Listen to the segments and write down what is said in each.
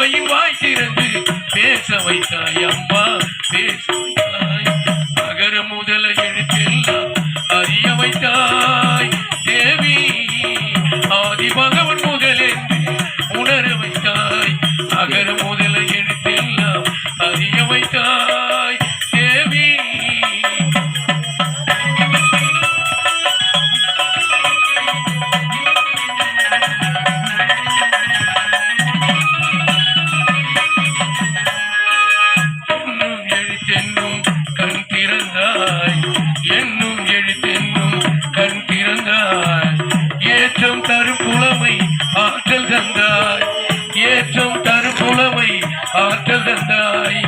அவையின் வாய் திறந்து பேச வைத்தாய் அம்மா, பேச வைத்தாய். அகர முதல எழுத்தெல்லாம் அறிய வைத்தாய் தேவி, ஆதி பகவன் முதலென்று உணர வைத்தாய். அகர முதல எழுத்தெல்லாம் அறிய வைத்தாய் தேவி. என்னும் எழுத்தென்னும் கண் திறந்தாய், ஏற்றம் தரும் புலமை ஆற்றல் தந்தாய், ஏற்றம் தரும் புலமை ஆற்றல் தந்தாய்.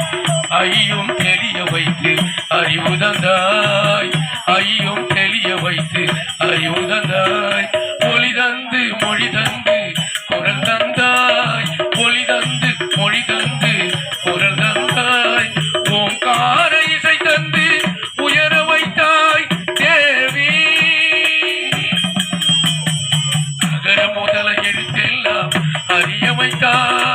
ஐயும் தெரிய வைத்து அறிவு தந்தாய், ஐயும் தெரிய வைத்து அறிவு தந்தாய். மொழி தந்து மொழி தந்து குரல் தந்தாய், மொழி தந்து மொழி தந்து குரல் தந்தாய். ஓங்கார இசை தந்து உயர வைத்தாய் தேவி. அகர முதல எழுத்தெல்லாம் அறிய வைத்தாய்.